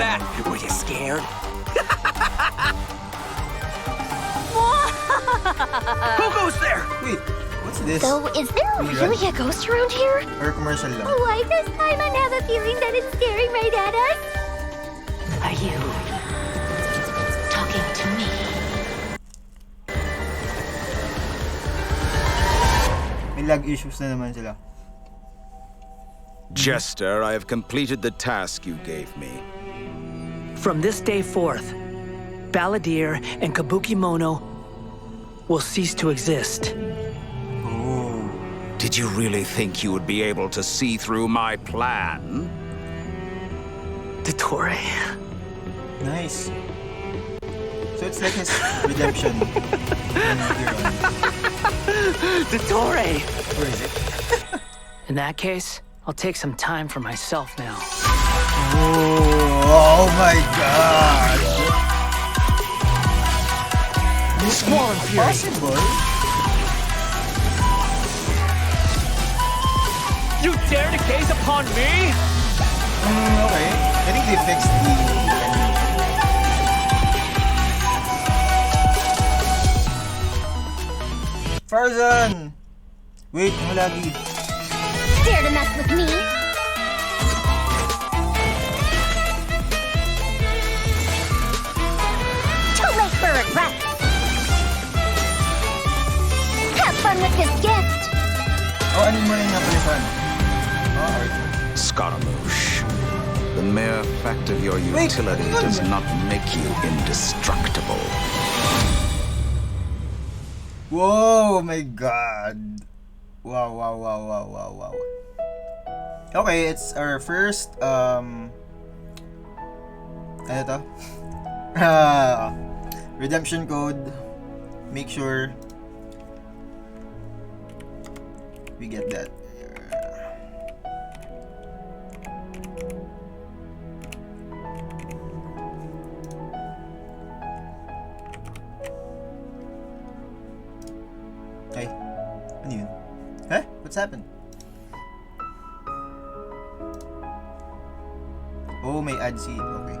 that? Were you scared? Who goes there? Wait, what's this? So, is there really a ghost around here? Or commercial lang? Why does Paimon have a feeling that it's staring right at us? Are you talking to me? May lag issues na naman sila. Jester, I have completed the task you gave me. From this day forth, Balladeer and Kabukimono will cease to exist. Did you really think you would be able to see through my plan? Dottore. Nice. So it's like his redemption. Dottore! Where is it? In that case, I'll take some time for myself now. Oh my god! Squall and Fury. Possible? You dare to gaze upon me? Okay. I think they fixed the enemy. Faruzan! Wait, mo lagi. Dare to mess with me? Too late for regret. Have fun with this gift. Oh, ano mo yung napalitan? Oh, archon. Scaramouche, the mere fact of your Wait, utility hang on. does not make you indestructible. Whoa, my god. Wow. Okay, it's our first, ano to? Redemption code. Make sure we get that. Hey, ano yun? Huh? What's happened? Oh, may ad seed. Okay.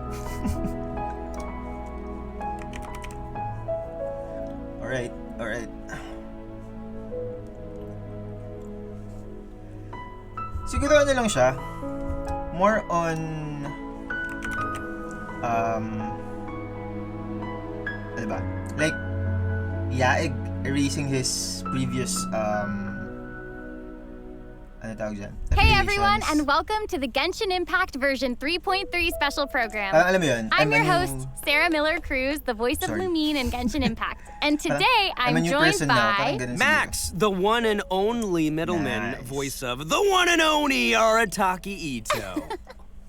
Alright. Siguro ano lang siya, more on ano ba? Like Yaeg erasing his previous ano tawag dyan? Hey everyone, Affiliations. and welcome to the Genshin Impact version 3.3 special program. Parang alam mo yun? I'm your a new- host, Sarah Miller-Cruz, the voice of Sorry. Lumine in Genshin Impact. And Parang- today, I'm a I'm new joined person now. Parang by... ganun Max, the one and only middleman Nice. voice of the one and only Arataki Ito.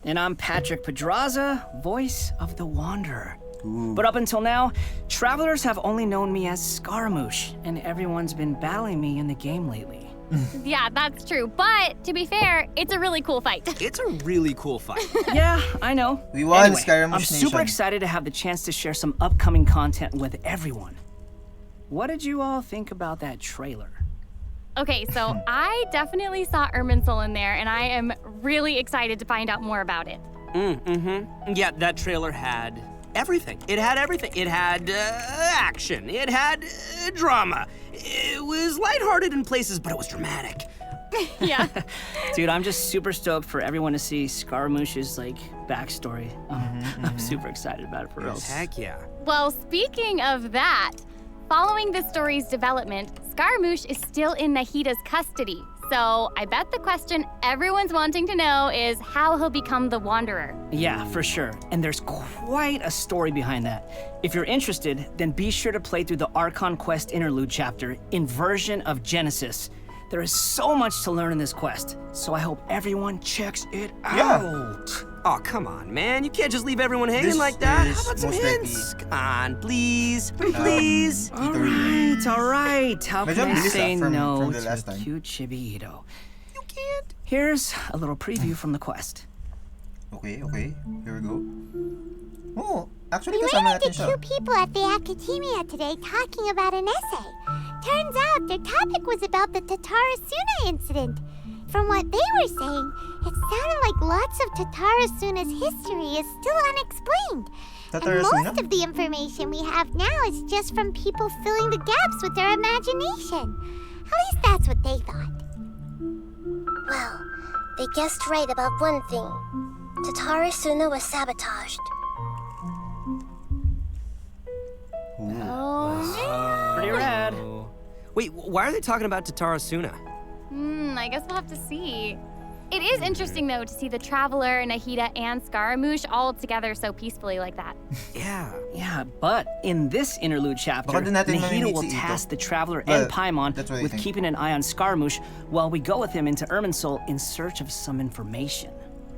And I'm Patrick Pedraza, voice of the Wanderer. But up until now, travelers have only known me as Scaramouche, and everyone's been battling me in the game lately. Yeah, that's true. But to be fair, it's a really cool fight. It's a really cool fight. Yeah, I know. We won, Anyway, Scaramouche I'm super Nation. excited to have the chance to share some upcoming content with everyone. What did you all think about that trailer? Okay, so I definitely saw Irminsul in there, and I am really excited to find out more about it. Yeah, that trailer had everything. It had everything. It had action. It had drama. It was lighthearted in places, but it was dramatic. Yeah. Dude, I'm just super stoked for everyone to see Scaramouche's, backstory. I'm super excited about it, for real. Heck yeah. Well, speaking of that, following the story's development, Scaramouche is still in Nahida's custody. So I bet the question everyone's wanting to know is how he'll become the Wanderer. Yeah, for sure. And there's quite a story behind that. If you're interested, then be sure to play through the Archon Quest Interlude chapter, Inversion of Genesis. There is so much to learn in this quest, so I hope everyone checks it out. Oh, come on, man. You can't just leave everyone hanging This like that. is How about some most hints? Come on, please. Please. All right. How Medyo can I bilis, say from no the last to time. cute Chibi Ito? You can't. Here's a little preview from the quest. Okay. Here we go. Oh, actually We kasama ran natin into siya. two people at the Academia today talking about an essay. Turns out their topic was about the Tatarasuna incident. From what they were saying, it sounded like lots of Tatarasuna's history is still unexplained. And Tatarasuna? most of the information we have now is just from people filling the gaps with their imagination. At least that's what they thought. Well, they guessed right about one thing. Tatarasuna was sabotaged. Pretty rad. Wait, why are they talking about Tatarasuna? I guess we'll have to see. It is interesting, though, to see the Traveler, Nahida, and Scaramouche all together so peacefully like that. Yeah. Yeah, but in this interlude chapter, Baka din natin Nahida mamimit will si Ito. task the Traveler Well, and Paimon that's what I with think. keeping an eye on Scaramouche while we go with him into Irminsul in search of some information.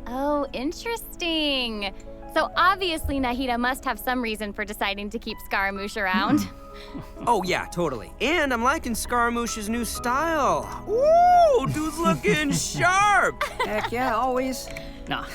Oh, interesting. So obviously Nahida must have some reason for deciding to keep Scaramouche around. Oh, yeah, totally. And I'm liking Scaramouche's new style. Ooh, dude's looking sharp. Heck yeah, always. Nah,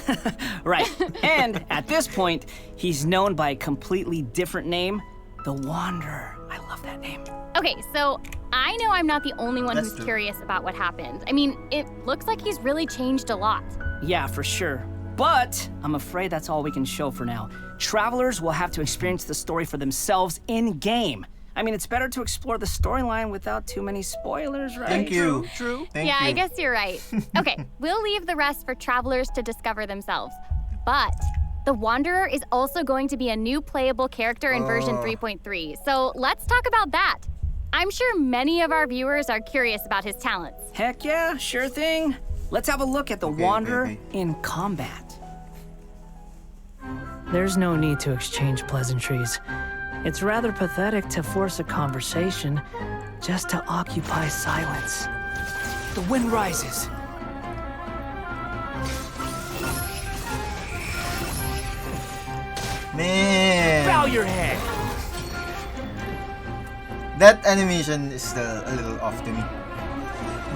right. And at this point, he's known by a completely different name, the Wanderer. I love that name. Okay, so I know I'm not the only one That's who's true. curious about what happened. I mean, it looks like he's really changed a lot. Yeah, for sure. But I'm afraid that's all we can show for now. Travelers will have to experience the story for themselves in-game. I mean, it's better to explore the storyline without too many spoilers, right? Thank you. True. Thank yeah, you. I guess you're right. Okay, we'll leave the rest for travelers to discover themselves. But the Wanderer is also going to be a new playable character in version 3.3. So let's talk about that. I'm sure many of our viewers are curious about his talents. Heck yeah, sure thing. Let's have a look at the Wanderer in combat. There's no need to exchange pleasantries. It's rather pathetic to force a conversation just to occupy silence. The wind rises. Man, Bow your head. that animation is still a little off to me.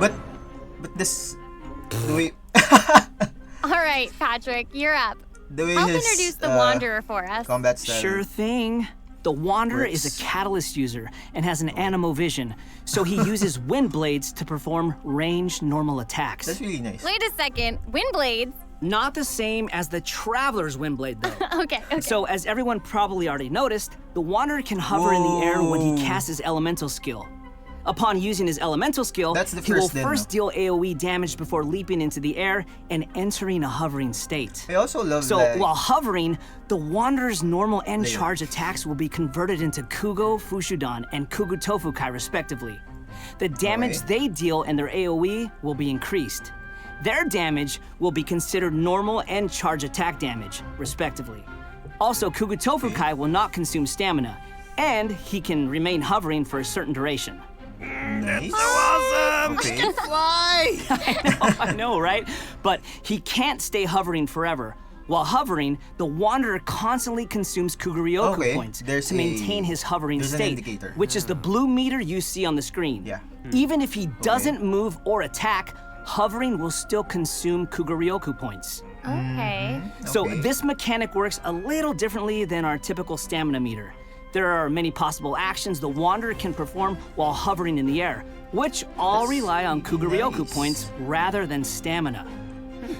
But this, the way, All right, Patrick, you're up. the way Help his introduce the Wanderer for us. combat style. Sure thing. The Wanderer is Works. a catalyst user and has an animo vision, so he uses wind blades to perform ranged normal attacks. That's really nice. Wait a second, wind blades? Not the same as the Traveler's wind blade, though. Okay. So, as everyone probably already noticed, the Wanderer can hover in the air when he Whoa. casts his elemental skill. Upon using his elemental skill, That's the he will first then, first deal AoE damage before leaping into the air and entering a hovering state. I also love So like, while hovering, the Wanderer's normal and Later. charge attacks will be converted into Kugo, Fushudan, and Kugu Tofukai respectively. The damage Okay. they deal and their AoE will be increased. Their damage will be considered normal and charge attack damage, respectively. Also, Kugu Tofukai will not consume stamina, and he can remain hovering for a certain duration. nice. Awesome. Okay. Fly. I know, right? But he can't stay hovering forever. While hovering, the Wanderer constantly consumes Kuguryoku Okay, points there's to maintain his hovering there's an state, indicator. which is the blue meter you see on the screen. Yeah. Even if he doesn't move or attack, hovering will still consume Kuguryoku points. Okay. So Okay. this mechanic works a little differently than our typical stamina meter. There are many possible actions the Wanderer can perform while hovering in the air, which all rely on Kuguryoku nice. points rather than stamina.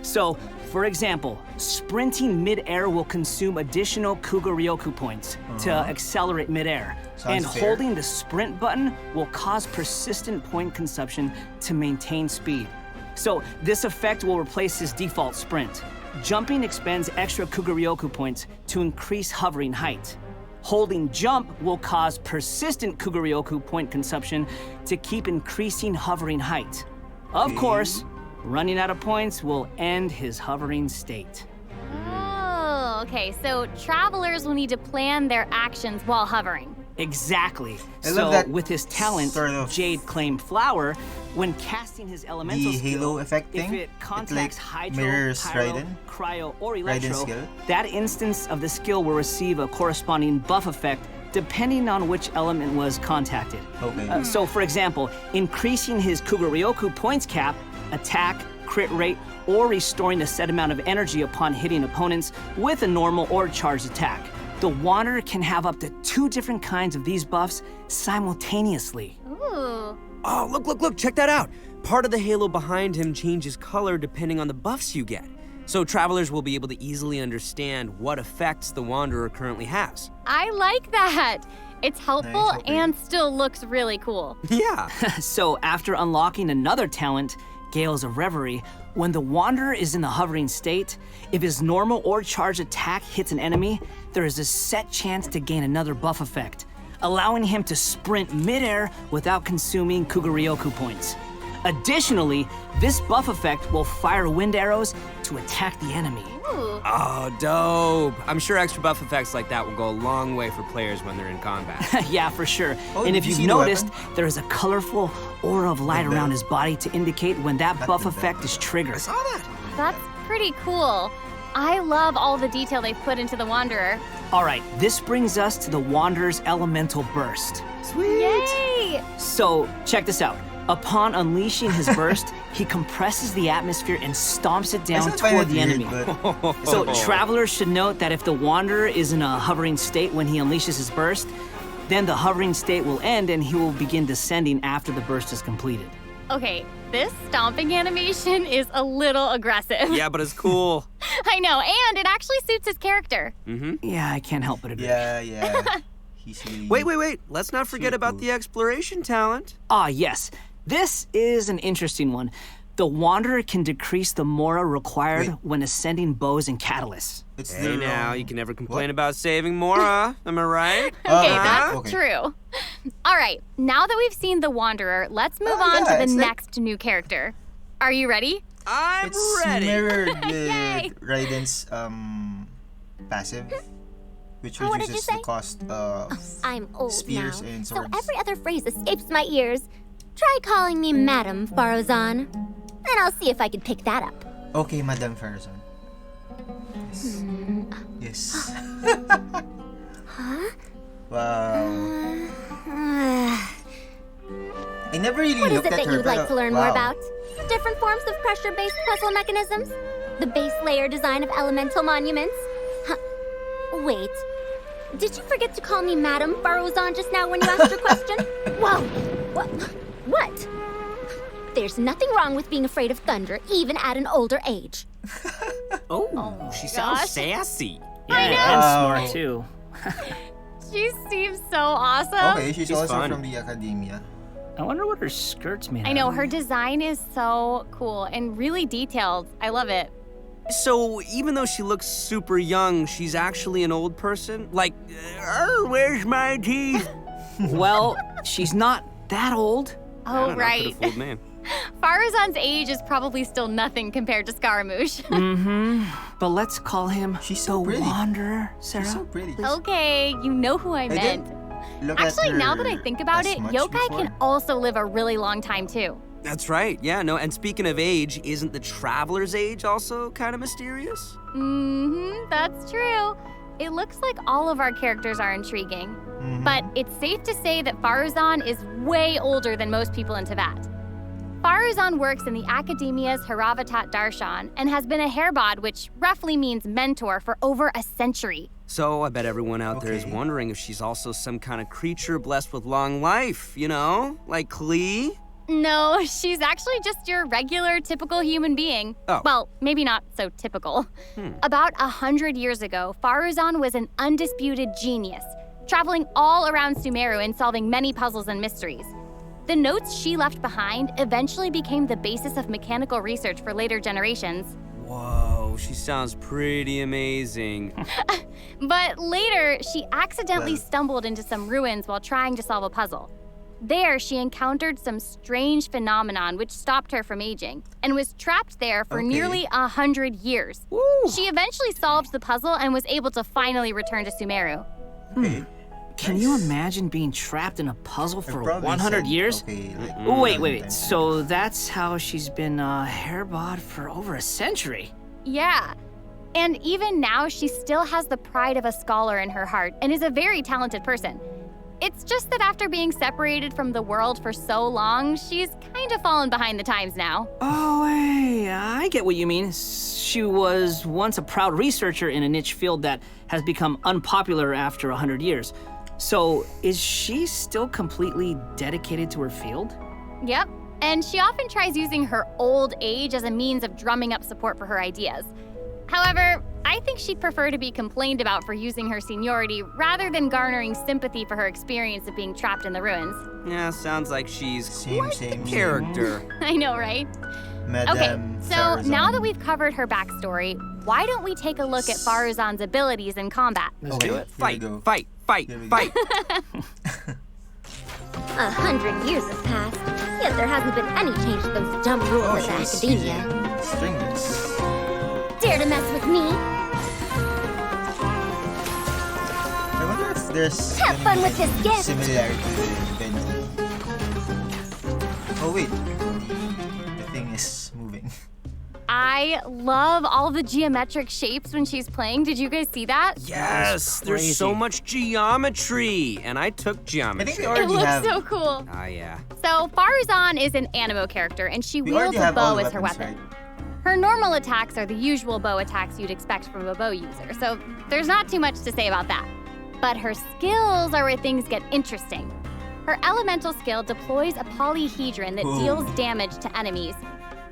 So, for example, sprinting mid-air will consume additional Kuguryoku points to accelerate mid-air, and Sounds fair. holding the sprint button will cause persistent point consumption to maintain speed. So this effect will replace his default sprint. Jumping expends extra Kuguryoku points to increase hovering height. Holding jump will cause persistent Kuguryoku point consumption to keep increasing hovering height. Of course, running out of points will end his hovering state. Oh, okay. So travelers will need to plan their actions while hovering. Exactly. I So love that with his talent, sort of- Jade Claim Flower, when casting his elemental The skill, halo effect if thing, it it, contacts like, Hydro, mirrors Pyro, Raiden. Cryo, or Raiden's Electro, skill. that instance of the skill will receive a corresponding buff effect depending on which element was contacted. Okay. So for example, increasing his Kuguryoku points cap, attack, crit rate, or restoring a set amount of energy upon hitting opponents with a normal or charged attack. The Wanderer can have up to 2 different kinds of these buffs simultaneously. Ooh. Oh, look, check that out. Part of the halo behind him changes color depending on the buffs you get. So travelers will be able to easily understand what effects the Wanderer currently has. I like that. It's helpful Nice, okay. and still looks really cool. Yeah. So after unlocking another talent, Gales of Reverie, when the Wanderer is in the hovering state, if his normal or charged attack hits an enemy, there is a set chance to gain another buff effect, allowing him to sprint midair without consuming Kuguryoku points. Additionally, this buff effect will fire wind arrows to attack the enemy. Ooh. Oh, dope. I'm sure extra buff effects like that will go a long way for players when they're in combat. Yeah, for sure. Oh, And did if you you've see the noticed, weapon? there is a colorful aura of light The around bell. his body to indicate when that Not buff the bell. effect is triggered. I saw that. That's pretty cool. I love all the detail they've put into the Wanderer. All right, this brings us to the Wanderer's elemental burst. Yay! So, check this out. Upon unleashing his burst, he compresses the atmosphere and stomps it I down still find toward it the weird, enemy. but So, travelers should note that if the Wanderer is in a hovering state when he unleashes his burst, then the hovering state will end and he will begin descending after the burst is completed. Okay, this stomping animation is a little aggressive. Yeah, but it's cool. I know, and it actually suits his character. Yeah, I can't help but agree. yeah. He's really... Wait. Let's not forget about the exploration talent. Ah, yes. This is an interesting one. The Wanderer can decrease the mora required Wait. when ascending bows and catalysts. It's Hey, the now, wrong- you can never complain What? about saving Mora. Am I right? Okay, okay, that's okay. true. All right, now that we've seen the Wanderer, let's move Oh, on yeah, to the it's like- next new character. Are you ready? I'm It's ready. mirrored Yay. with Raiden's passive, which Oh, what did you reduces the say? cost of I'm old spears now, and so swords. every other phrase escapes my ears. Try calling me Madam Faruzan, and I'll see if I can pick that up. Okay, Madame Faruzan. Yes. Yes. Wow. I never really What is looked it at that her, you'd like pero- to learn more wow. about? Different forms of pressure-based puzzle mechanisms? The base layer design of elemental monuments? Huh. Wait. Did you forget to call me Madam Faruzan just now when you asked your question? Whoa! What? There's nothing wrong with being afraid of thunder, even at an older age. Oh, she gosh. sounds sassy. Yeah, and Wow. smart too. She seems so awesome. Okay, she's She's also fun. from the academia. I wonder what her skirt's made I know, out of. her design is so cool and really detailed. I love it. So even though she looks super young, she's actually an old person? Like, where's my teeth? Well, she's not that old. I Oh, don't know, right. could've fooled me. Faruzan's age is probably still nothing compared to Scaramouche. But let's call him She's so the pretty. Wanderer, Sarah. She's so pretty. Okay, you know who I meant. Look at Actually, now that I her think about as it, much yokai before. can also live a really long time too. That's right, yeah, no, and speaking of age, isn't the Traveler's age also kind of mysterious? That's true. It looks like all of our characters are intriguing. Mm-hmm. But it's safe to say that Faruzan is way older than most people in Teyvat. Faruzan works in the Academia's Haravatat Darshan and has been a Hairbod, which roughly means mentor, for over a century. So I bet everyone out there is Okay. wondering if she's also some kind of creature blessed with long life, you know? Like Klee? No, she's actually just your regular, typical human being. Oh. Well, maybe not so typical. About 100 years ago, Faruzan was an undisputed genius, traveling all around Sumeru and solving many puzzles and mysteries. The notes she left behind eventually became the basis of mechanical research for later generations. Whoa, she sounds pretty amazing. But later, she accidentally stumbled into some ruins while trying to solve a puzzle. There, she encountered some strange phenomenon which stopped her from aging, and was trapped there for Okay. nearly 100 years. She eventually solved the puzzle and was able to finally return to Sumeru. Okay. Can you imagine being trapped in a puzzle I for probably 100 said, years? Okay, like, Oh, wait. 100 times. So that's how she's been Hairbod for over a century. Yeah. And even now, she still has the pride of a scholar in her heart and is a very talented person. It's just that after being separated from the world for so long, she's kind of fallen behind the times now. Oh, hey, I get what you mean. She was once a proud researcher in a niche field that has become unpopular after 100 years. So, is she still completely dedicated to her field? Yep. And she often tries using her old age as a means of drumming up support for her ideas. However, I think she'd prefer to be complained about for using her seniority rather than garnering sympathy for her experience of being trapped in the ruins. Yeah, sounds like she's Same, quite same, the character. I know, right? Madam Okay, so Faruzan. now that we've covered her backstory, why don't we take a look at Faruzan's abilities in combat? Let's Okay, do it. here we go. Fight, Here we go. fight. 100 years have passed, yet there hasn't been any change to those dumb rules Oh, of the she's academia. using strings. Dare to mess with me? I wonder if there's Have fun with this gift. similarity with Benji. Oh wait, the thing is moving. I love all the geometric shapes when she's playing. Did you guys see that? Yes, there's crazy. so much geometry, and I took I geometry. think we It already looks have. so cool. Ah, yeah. So Faruzan is an animo character, and she We wields already a have all bow the as her weapons, weapon. right? Her normal attacks are the usual bow attacks you'd expect from a bow user, so there's not too much to say about that. But her skills are where things get interesting. Her elemental skill deploys a polyhedron that Ooh. deals damage to enemies.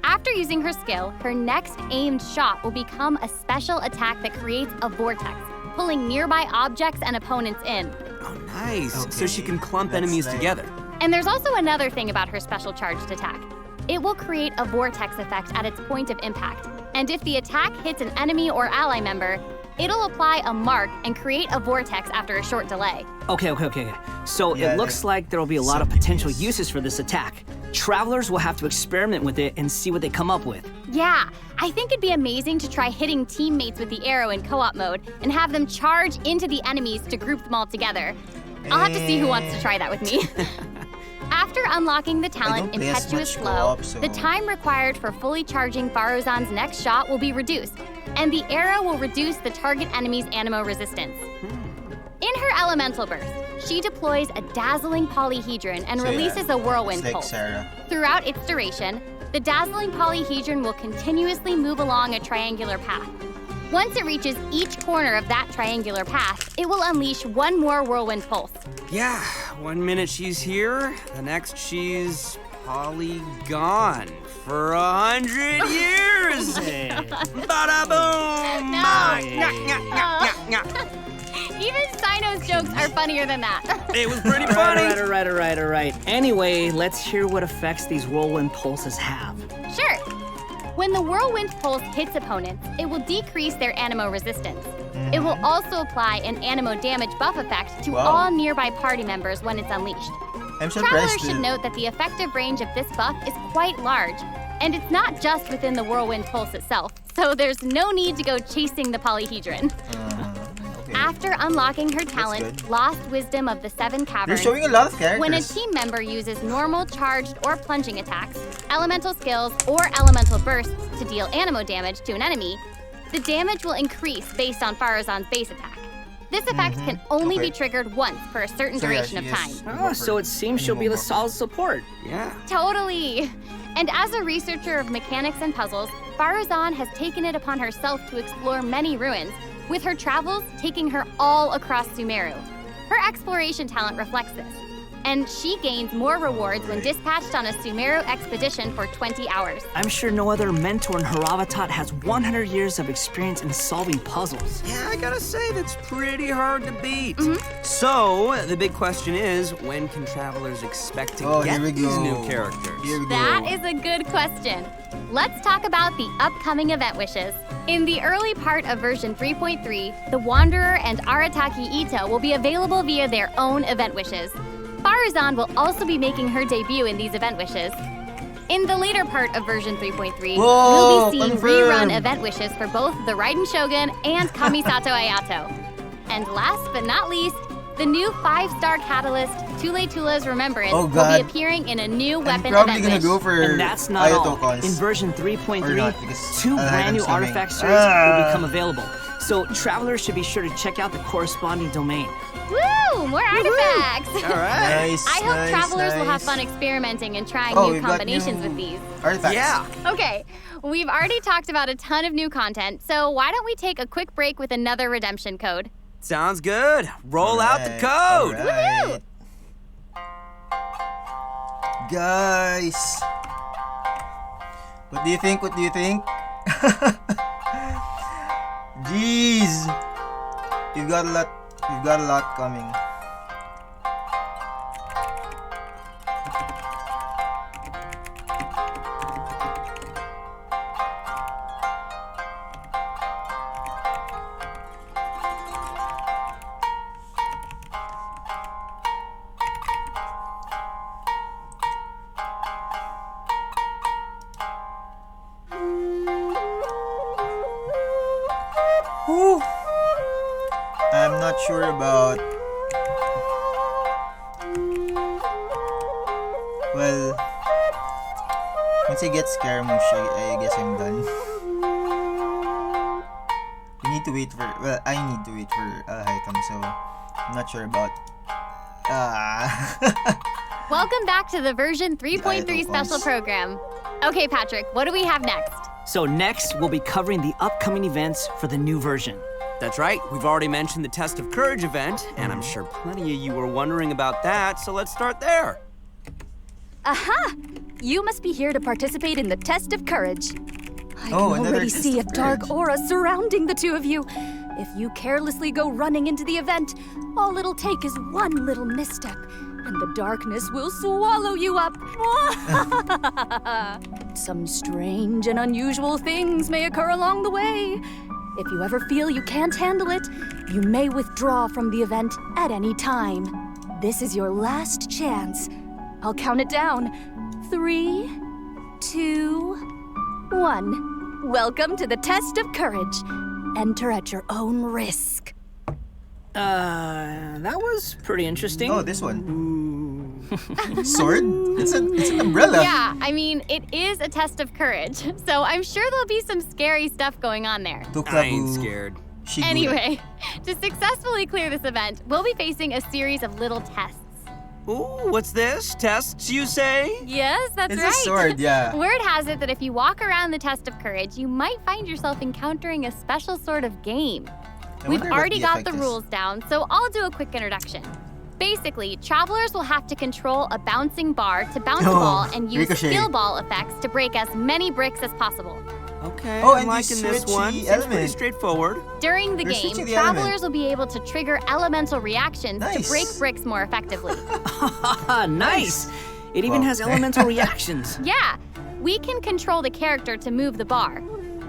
After using her skill, her next aimed shot will become a special attack that creates a vortex, pulling nearby objects and opponents in. Oh, nice. So she Okay, can clump that's enemies like- together. And there's also another thing about her special charged attack. It will create a vortex effect at its point of impact. And if the attack hits an enemy or ally member, it'll apply a mark and create a vortex after a short delay. Okay. So Yeah, it looks like there will be a lot of potential uses for this attack. Travelers will have to experiment with it and see what they come up with. Yeah, I think it'd be amazing to try hitting teammates with the arrow in co-op mode and have them charge into the enemies to group them all together. I'll have to see who wants to try that with me. After unlocking the talent don't play as Impetuous much Flow, co-op, so- the time required for fully charging Faruzan's next shot will be reduced, and the arrow will reduce the target enemy's animo resistance. In her elemental burst, she deploys a dazzling polyhedron and So yeah, releases a whirlwind it's like pulse. Sarah. Throughout its duration, the dazzling polyhedron will continuously move along a triangular path. Once it reaches each corner of that triangular path, it will unleash one more whirlwind pulse. Yeah, 1 minute she's here, the next she's polygone for 100 years. Bada boom! Even Sino's jokes are funnier than that. It was pretty funny. All right. Anyway, let's hear what effects these whirlwind pulses have. Sure. When the whirlwind pulse hits opponents, it will decrease their animo resistance. It will also apply an animo damage buff effect to Wow. all nearby party members when it's unleashed. I'm Travelers surprised. should note that the effective range of this buff is quite large, and it's not just within the whirlwind pulse itself, so there's no need to go chasing the polyhedron. Okay. After unlocking her talent, good. Lost Wisdom of the Seven They're Caverns, showing a lot of characters. when a team member uses normal, charged, or plunging attacks, elemental skills, or elemental bursts to deal animo damage to an enemy, the damage will increase based on Faruzan's base attack. This effect can only Okay. be triggered once for a certain So, yeah, duration of she time. is Oh, so it seems she'll be the solid support. Yeah. Totally. And as a researcher of mechanics and puzzles, Faruzan has taken it upon herself to explore many ruins, with her travels taking her all across Sumeru. Her exploration talent reflects this, and she gains more rewards when dispatched on a Sumeru expedition for 20 hours. I'm sure no other mentor in Haravatat has 100 years of experience in solving puzzles. Yeah, I gotta say, that's pretty hard to beat. So, the big question is, when can travelers expect to Oh, get here we these go. new characters? Here we go. That is a good question. Let's talk about the upcoming event wishes. In the early part of version 3.3, the Wanderer and Arataki Ito will be available via their own event wishes. Faruzan will also be making her debut in these event wishes. In the later part of version 3.3, Whoa, we'll be seeing confirmed. rerun event wishes for both the Raiden Shogun and Kamisato Ayato. And last but not least, the new 5-star catalyst, Tule Tula's Remembrance, Oh, will God. be appearing in a new I'm weapon probably event gonna wish. go for And that's not all. Ayato cons. In version Or 3.3, not, because 2 I like brand new them swimming. artifact series will become available. So travelers should be sure to check out the corresponding domain. Woo! More artifacts! All right. Nice, I hope nice, travelers will have nice. fun experimenting and trying Oh, new we've got combinations new with these. Artifacts. Yeah. Okay, we've already talked about a ton of new content, so why don't we take a quick break with another redemption code? Sounds good. Roll out the Alright, code. alright. Guys, what do you think? We've got a lot coming. Whew. I'm not sure about. Well, once I get Scaramouche, I guess I'm done. We need to wait for. Well, I need to wait for Hitam, so I'm not sure about. Welcome back to the version 3.3 Idle special ones. program. Okay, Patrick, what do we have next? So next, we'll be covering the upcoming events for the new version. That's right. We've already mentioned the Test of Courage event, and I'm sure plenty of you were wondering about that, so let's start there. Aha! You must be here to participate in the Test of Courage. I Oh, can another already test see a of dark courage. aura surrounding the two of you. If you carelessly go running into the event, all it'll take is one little misstep, and the darkness will swallow you up. Some strange and unusual things may occur along the way. If you ever feel you can't handle it, you may withdraw from the event at any time. This is your last chance. I'll count it down. 3, 2, 1. Welcome to the Test of Courage. Enter at your own risk. That was pretty interesting. Oh, this one. Sword? It's an umbrella. Yeah, I mean, it is a test of courage, so I'm sure there'll be some scary stuff going on there. I ain't scared. Shigure. Anyway, to successfully clear this event, we'll be facing a series of little tests. Ooh, what's this? Tests, you say? Yes, that's It's right. a sword, yeah. Word has it that if you walk around the test of courage, you might find yourself encountering a special sort of game. I We've wonder what already the got effect the is. rules down, so I'll do a quick introduction. Basically, travelers will have to control a bouncing bar to bounce a Oh, ball and use ricochet. skill ball effects to break as many bricks as possible. Okay, Oh, I'm and you liking this switch one. the Seems pretty element. straightforward. During the You're game, switching the element. travelers will be able to trigger elemental reactions to Nice. break bricks more effectively. Haha, nice! It even Wow. has elemental reactions. Yeah, we can control the character to move the bar.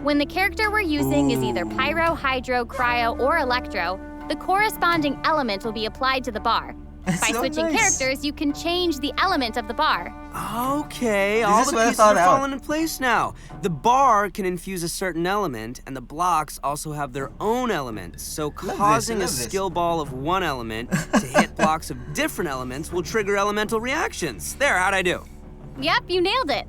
When the character we're using is either pyro, hydro, cryo, or electro, the corresponding element will be applied to the bar. That's By so switching nice. characters, you can change the element of the bar. Okay, This all is the what I pieces thought are out. falling in place now. The bar can infuse a certain element, and the blocks also have their own elements. So this, causing I a love this. skill ball of one element to hit blocks of different elements will trigger elemental reactions. There, how'd I do? Yep, you nailed it.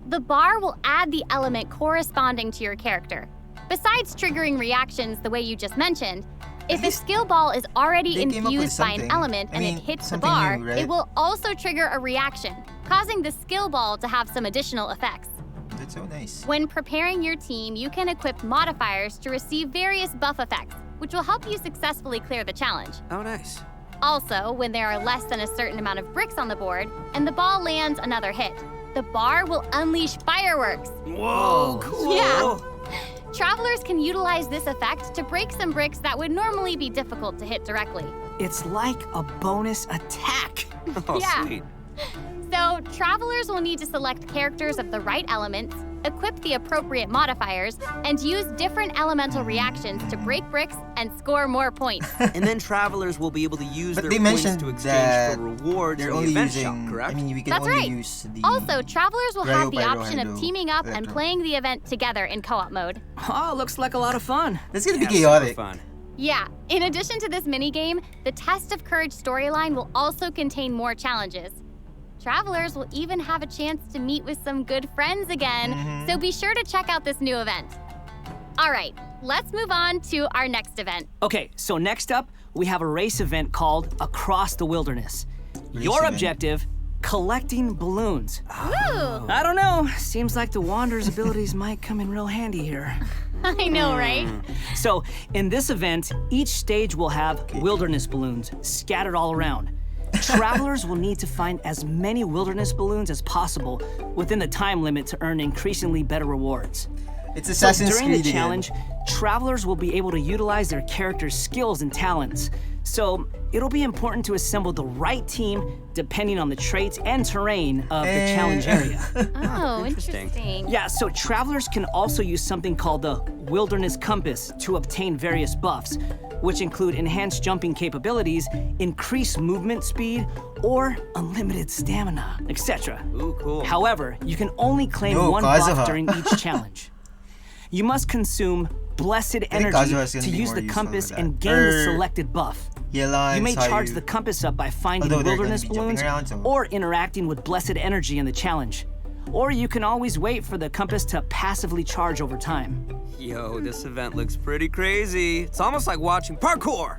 The bar will add the element corresponding to your character. Besides triggering reactions the way you just mentioned, if a skill ball is already They came up with infused by an something. element I and mean, it hits the something bar, new, right? it will also trigger a reaction, causing the skill ball to have some additional effects. That's so nice. When preparing your team, you can equip modifiers to receive various buff effects, which will help you successfully clear the challenge. Oh, nice. Also, when there are less than a certain amount of bricks on the board and the ball lands another hit, the bar will unleash fireworks. Whoa, cool. Yeah. Travelers can utilize this effect to break some bricks that would normally be difficult to hit directly. It's like a bonus attack. Oh, Yeah. sweet. So, travelers will need to select characters of the right elements, equip the appropriate modifiers, and use different elemental reactions to break bricks and score more points. And then travelers will be able to use But their they points mentioned to exchange that for rewards they're in the only event using. shop, correct? I mean, we can That's only right. use the. Also, travelers will have the Cryo, pyro, option of hydro, teaming up and electro. playing the event together in co-op mode. Oh, looks like a lot of fun. That's gonna Yeah, be super chaotic. fun. Yeah, in addition to this minigame, the Test of Courage storyline will also contain more challenges. Travelers will even have a chance to meet with some good friends again, so be sure to check out this new event. All right, let's move on to our next event. Okay, so next up, we have a race event called Across the Wilderness. Your event. objective, collecting balloons. Woo! I don't know, seems like the Wanderer's abilities might come in real handy here. I know, right? So, in this event, each stage will have wilderness balloons scattered all around. Travelers will need to find as many wilderness balloons as possible within the time limit to earn increasingly better rewards. It's So Assassin's during Creed the again. challenge, travelers will be able to utilize their character's skills and talents. So it'll be important to assemble the right team depending on the traits and terrain of the challenge area. Oh, interesting. Yeah, so travelers can also use something called the Wilderness Compass to obtain various buffs, which include enhanced jumping capabilities, increased movement speed, or unlimited stamina, etc. Ooh, cool. However, you can only claim one buff during each challenge. You must consume blessed energy to use the compass and gain the selected buff. You may charge the compass up by finding wilderness balloons or interacting with blessed energy in the challenge. Or you can always wait for the compass to passively charge over time. Yo, this event looks pretty crazy. It's almost like watching parkour.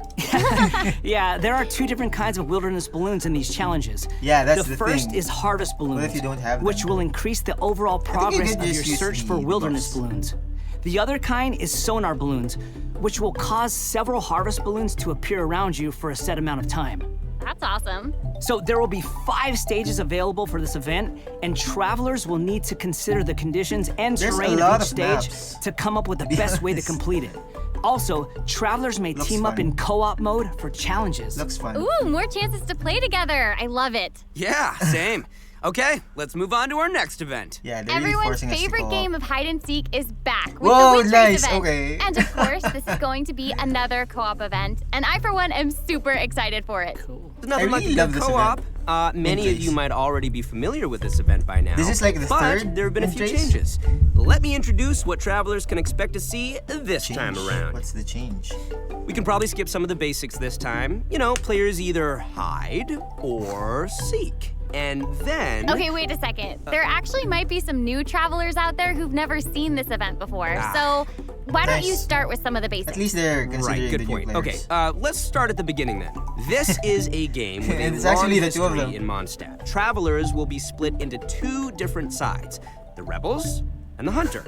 Yeah, there are 2 different kinds of wilderness balloons in these challenges. Yeah, that's the the first thing. is harvest balloons, What if you don't have them? which will increase the overall progress of your just use search the for wilderness buffs. balloons. The other kind is sonar balloons, which will cause several harvest balloons to appear around you for a set amount of time. That's awesome. So there will be 5 stages available for this event, and travelers will need to consider the conditions and There's a terrain lot of each of stage maps, to come up with the be best way to honest. complete it. Also, travelers may Looks team up fun. in co-op mode for challenges. Looks fun. Ooh, more chances to play together. I love it. Yeah, same. Okay, let's move on to our next event. Yeah, they're really Everyone's forcing us to favorite co-op. game of hide and seek is back with Whoa, the Witch Race nice, event. okay. And of course, this is going to be another co-op event, and I, for one, am super excited for it. There's nothing I like really a love good this co-op. event. Many of Wintrace. you might already be familiar with this event by now. This is like the but third there have been a few Wintrace? changes. Let me introduce what travelers can expect to see this time Change. around. What's the change? We can probably skip some of the basics this time. You know, players either hide or seek. And then... Okay, wait a second. There actually might be some new travelers out there who've never seen this event before. So why don't you Nice. start with some of the basics? At least they're considering Right, good the point. new players. Okay, let's start at the beginning then. This is a game with a And it's long actually the history two of them. in Mondstadt. Travelers will be split into 2 different sides, the rebels and the hunter.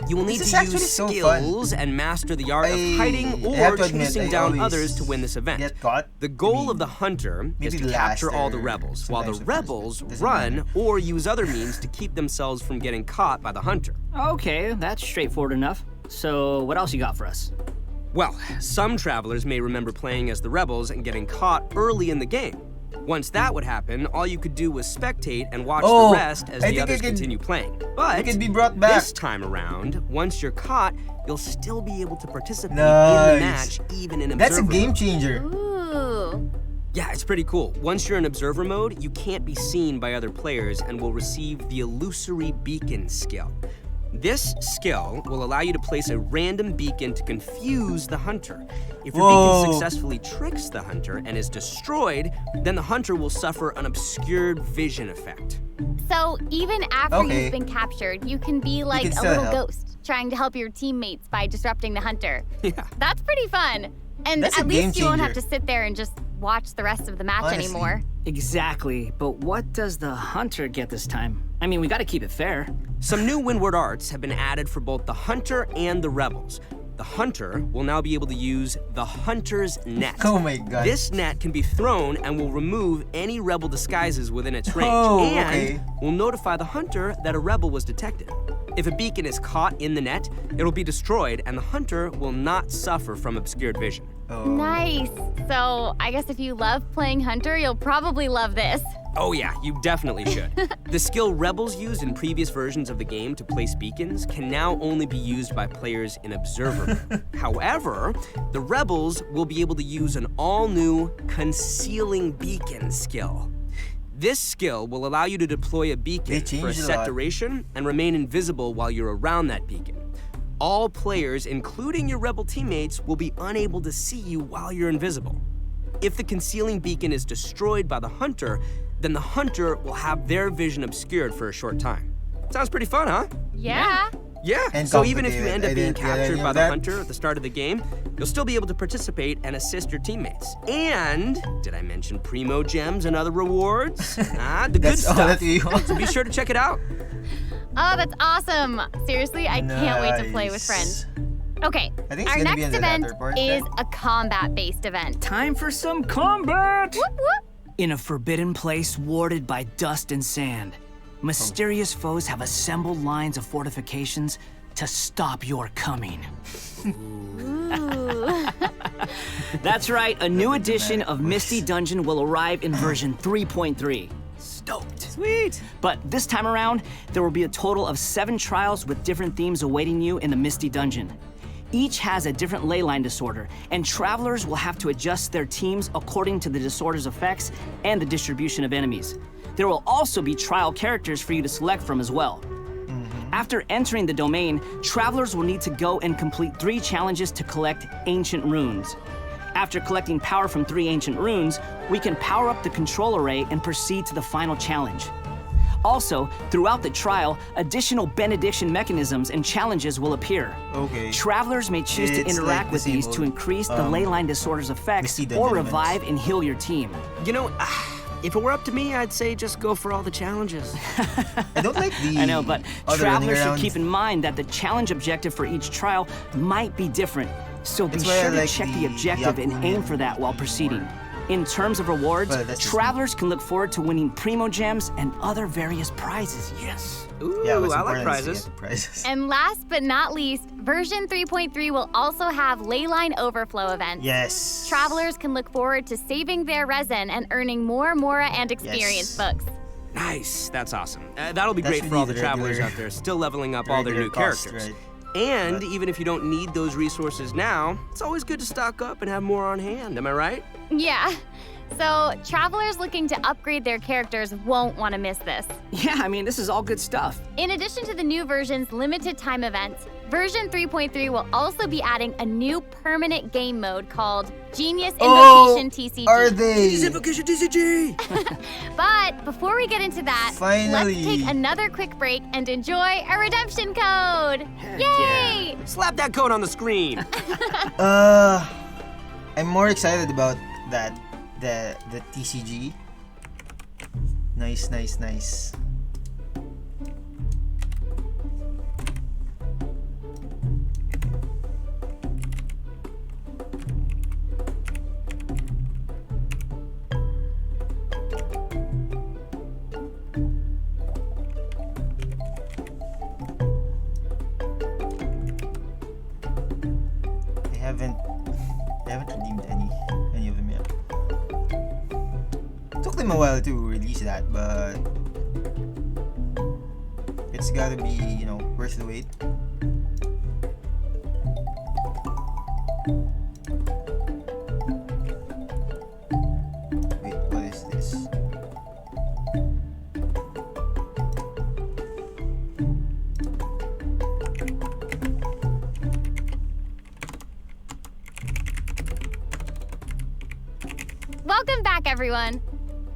You will need This is to actually use so fun. skills and master the art of hiding I or have to admit, chasing I down always others to win this event. get caught. The goal I mean, of the hunter is maybe to last capture all the or rebels, while the sometimes the first. rebels Doesn't run matter. or use other means to keep themselves from getting caught by the hunter. Okay, that's straightforward enough. So what else you got for us? Well, some travelers may remember playing as the rebels and getting caught early in the game. Once that would happen, all you could do was spectate and watch Oh, the rest as I the think others I can- continue playing. But could be brought back. this time around, once you're caught, you'll still be able to participate in the Nice. match, even in That's a observer game mode. changer. Ooh. Yeah, it's pretty cool. Once you're in observer mode, you can't be seen by other players and will receive the illusory beacon skill. This skill will allow you to place a random beacon to confuse the hunter. If your Whoa. beacon successfully tricks the hunter and is destroyed, then the hunter will suffer an obscured vision effect. So even after Okay. you've been captured, you can be like can a still little help. ghost, trying to help your teammates by disrupting the hunter. Yeah. That's pretty fun. And That's a at game least you won't have changer. to sit there and just watch the rest of the match Honestly. anymore. Exactly, but what does the hunter get this time? I mean, we gotta keep it fair. Some new windward arts have been added for both the hunter and the rebels. The hunter will now be able to use the hunter's net. Oh my god. This net can be thrown and will remove any rebel disguises within its range, Oh, and okay. will notify the hunter that a rebel was detected. If a beacon is caught in the net, it'll be destroyed and the hunter will not suffer from obscured vision. Oh. Nice. So I guess if you love playing hunter, you'll probably love this. Oh yeah, you definitely should. The skill rebels used in previous versions of the game to place beacons can now only be used by players in observer mode. However, the rebels will be able to use an all-new concealing beacon skill. This skill will allow you to deploy a beacon They for a changed a set lot. duration and remain invisible while you're around that beacon. All players, including your rebel teammates, will be unable to see you while you're invisible. If the concealing beacon is destroyed by the hunter, then the hunter will have their vision obscured for a short time. Sounds pretty fun, huh? Yeah. Yeah. And So even if you complicated. end up I being didn't get any captured of by the that. hunter at the start of the game, you'll still be able to participate and assist your teammates. And did I mention primo gems and other rewards? The good That's all stuff. that we want. So be sure to check it out. Oh, that's awesome. Seriously, I can't wait to play with friends. Okay, I think it's our gonna be next in the event latter part, is then. a combat-based event. Time for some combat! Whoop, whoop. In a forbidden place warded by dust and sand, mysterious foes have assembled lines of fortifications to stop your coming. Ooh. That's right, a new edition of Misty Dungeon will arrive in version 3.3. Stoked. Sweet. But this time around, there will be a total of 7 trials with different themes awaiting you in the Misty Dungeon. Each has a different leyline disorder, and travelers will have to adjust their teams according to the disorder's effects and the distribution of enemies. There will also be trial characters for you to select from as well. After entering the domain, travelers will need to go and complete 3 challenges to collect ancient runes. After collecting power from 3 ancient runes, we can power up the control array and proceed to the final challenge. Also, throughout the trial, additional benediction mechanisms and challenges will appear. Okay. Travelers may choose to It's interact like with the same these to old, increase the leyline disorder's effects Misty or Dungeon revive and heal your team. You know, if it were up to me, I'd say just go for all the challenges. I don't like the I know, but other travelers running should around. keep in mind that the challenge objective for each trial might be different, so be That's why I sure to like check the the objective and Yakuza aim for that while proceeding. In terms of rewards, Well, that's just travelers can look forward to winning Primo Gems and other various prizes. Yes. Ooh, Yeah, what's I like important is prizes. to get the prizes. And last but not least, version 3.3 will also have leyline overflow events. Yes. Travelers can look forward to saving their resin and earning more Mora and experience Yes. books. Nice, that's awesome. That'll be That great should for all be the the travelers regular- out there still leveling up all their new regular cost, characters. right? And But- even if you don't need those resources now, it's always good to stock up and have more on hand, am I right? Yeah. So, travelers looking to upgrade their characters won't want to miss this. Yeah, I mean, this is all good stuff. In addition to the new version's limited time events, version 3.3 will also be adding a new permanent game mode called Genius Invocation TCG. Are they? Invocation TCG! But before we get into that, Finally. let's take another quick break and enjoy a redemption code. Yay! Slap that code on the screen. I'm more excited about that. The TCG. Nice, nice, nice. They haven't redeemed any of them yet. Took them a while to release that, but it's gotta be, you know, worth the wait. Wait, what is this? Welcome back, everyone.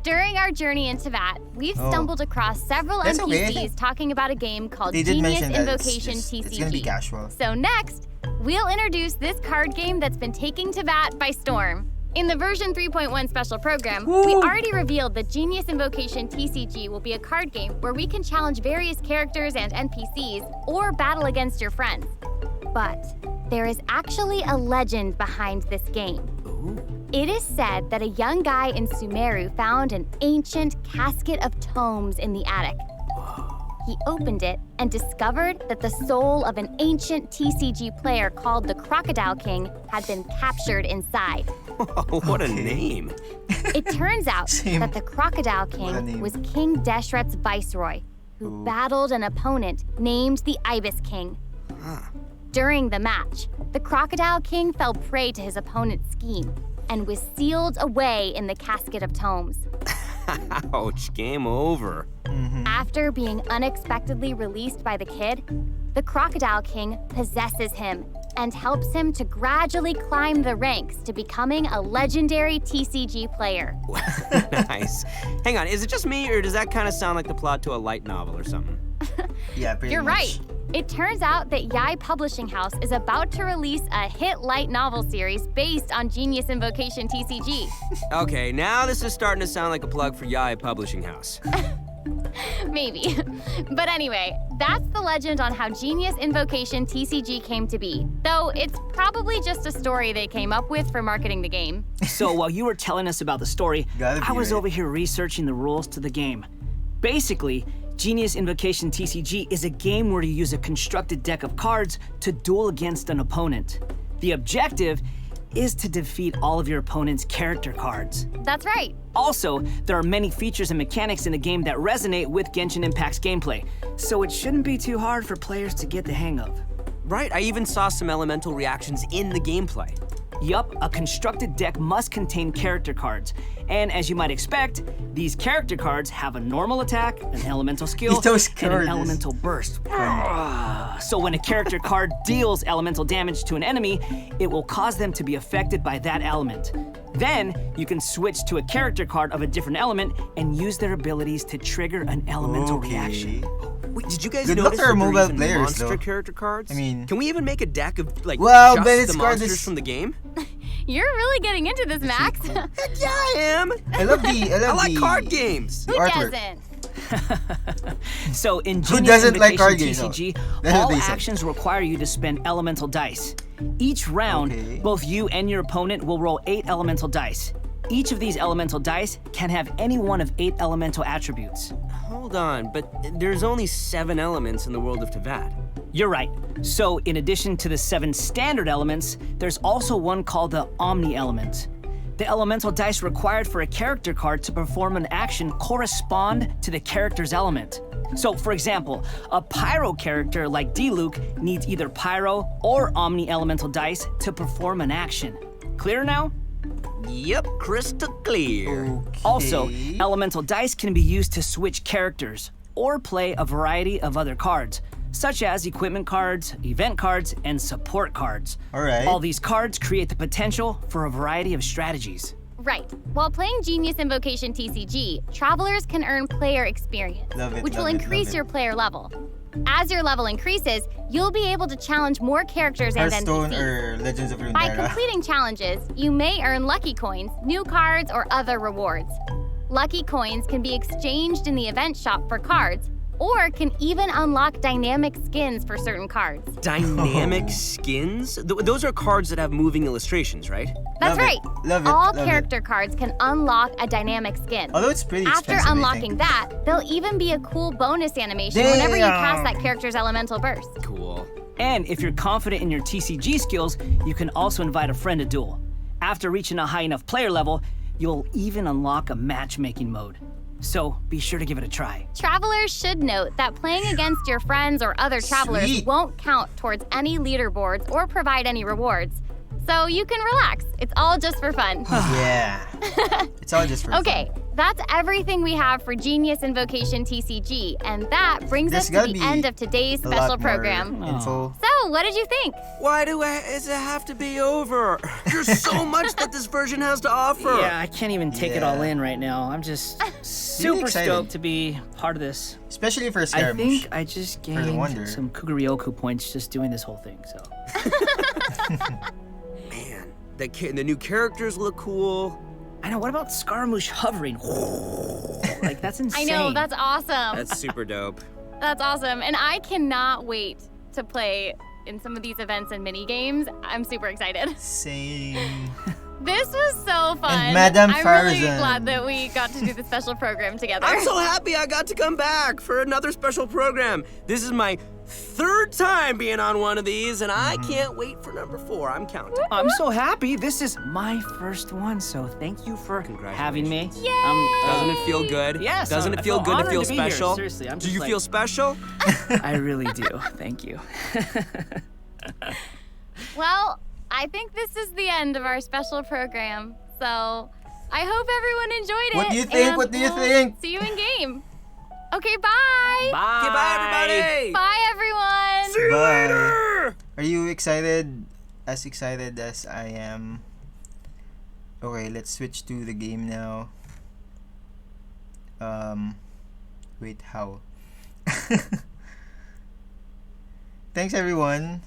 During our journey into VAT, we've Oh. stumbled across several That's okay, I NPCs think talking about a game called They did Genius mention that it's Invocation just- TCG. it's gonna be casual. So next, we'll introduce this card game that's been taking to VAT by storm. In the version 3.1 special program, we already revealed that Genius Invocation TCG will be a card game where we can challenge various characters and NPCs or battle against your friends. But there is actually a legend behind this game. It is said that a young guy in Sumeru found an ancient casket of tomes in the attic. He opened it and discovered that the soul of an ancient TCG player called the Crocodile King had been captured inside. What a name. It turns out Same. that the Crocodile What a King name. was King Deshret's viceroy, who battled an opponent named the Ibis King. During the match, the Crocodile King fell prey to his opponent's scheme and was sealed away in the casket of tomes. Ouch, game over. After being unexpectedly released by the kid, the Crocodile King possesses him and helps him to gradually climb the ranks to becoming a legendary TCG player. Nice. Hang on, is it just me, or does that kind of sound like the plot to a light novel or something? Yeah, pretty You're much. right. It turns out that Yai Publishing House is about to release a hit light novel series based on Genius Invocation TCG. Okay, now this is starting to sound like a plug for Yai Publishing House. Maybe. But anyway, that's the legend on how Genius Invocation TCG came to be. Though it's probably just a story they came up with for marketing the game. So while you were telling us about the story, Gotta be I was right. over here researching the rules to the game. Basically, Genius Invocation TCG is a game where you use a constructed deck of cards to duel against an opponent. The objective is to defeat all of your opponent's character cards. That's right. Also, there are many features and mechanics in the game that resonate with Genshin Impact's gameplay, so it shouldn't be too hard for players to get the hang of. Right, I even saw some elemental reactions in the gameplay. Yup, a constructed deck must contain character cards. And as you might expect, these character cards have a normal attack, an elemental skill, and an elemental burst. So when a character card deals elemental damage to an enemy, it will cause them to be affected by that element. Then, you can switch to a character card of a different element and use their abilities to trigger an elemental reaction. Wait, did you guys Good notice luck to our that there are mobile even players, monster though. character cards? I mean... Can we even make a deck of, like, Well, just but it's the called monsters this- from the game? You're really getting into this, Max. Heck yeah, I am! I love the... I like card games! Who artwork. doesn't? So in Who Genius doesn't like Invocation card games? TCG, That's what all they said. actions require you to spend elemental dice. Each round, Okay. both you and your opponent will roll 8 elemental dice. Each of these elemental dice can have any one of 8 elemental attributes. Hold on, but there's only 7 elements in the world of Teyvat. You're right. So in addition to the 7 standard elements, there's also one called the Omni element. The elemental dice required for a character card to perform an action correspond to the character's element. So, for example, a Pyro character like D-Luke needs either Pyro or Omni elemental dice to perform an action. Clear now? Yep, crystal clear. Also, elemental dice can be used to switch characters or play a variety of other cards, such as equipment cards, event cards, and support cards. Alright. All these cards create the potential for a variety of strategies. Right. While playing Genius Invocation TCG, travelers can earn player experience, Love it, which will love it, increase love it. your player level. As your level increases, you'll be able to challenge more characters and Hearthstone NPCs. or Legends of By Runeterra. completing challenges, you may earn lucky coins, new cards, or other rewards. Lucky coins can be exchanged in the event shop for cards, or can even unlock dynamic skins for certain cards. Dynamic skins? Those are cards that have moving illustrations, right? That's Love it, right. love it, All love it. character cards can unlock a dynamic skin. Although it's pretty After expensive, I unlocking think. that, there'll even be a cool bonus animation whenever you cast that character's elemental burst. Cool. And if you're confident in your TCG skills, you can also invite a friend to duel. After reaching a high enough player level, you'll even unlock a matchmaking mode. So be sure to give it a try. Travelers should note that playing against your friends or other travelers Sweet. won't count towards any leaderboards or provide any rewards. So you can relax. It's all just for fun. Yeah. It's all just for Okay, that's everything we have for Genius Invocation TCG, and that brings There's us to gotta the be end of today's a special lot more program. info. So, what did you think? Why does it have to be over? There's so much that this version has to offer. Yeah, I can't even take it all Yeah. in right now. I'm just super excited. stoked to be part of this. Especially for I Scaramouche. think I just For the wonder. gained some Kugaryoku points just doing this whole thing, so. Man, the new characters look cool. I know, what about Scaramouche hovering? Like, that's I insane. know, that's awesome. That's super dope. That's awesome. And I cannot wait to play in some of these events and mini games. I'm super excited. Same. This was so fun. And Madame I'm really Faruzan. glad that we got to do the special program together. I'm so happy I got to come back for another special program. This is my 3rd time being on one of these, and I can't wait for number 4. I'm counting. I'm so happy. This is my first one, so thank you for having me. Doesn't it feel good? Yes, Doesn't I it feel feel good to honored feel to be here. special? Seriously, I'm Do just you like- feel special? I really do. Thank you. Well, I think this is the end of our special program. So I hope everyone enjoyed it. What do you think? and What do you we'll think? See you in game. Okay, bye. Bye. Okay, bye, everybody. Bye, everyone. See you Bye. later. Are you excited? As excited as I am. Okay, let's switch to the game now. Wait, how? Thanks everyone.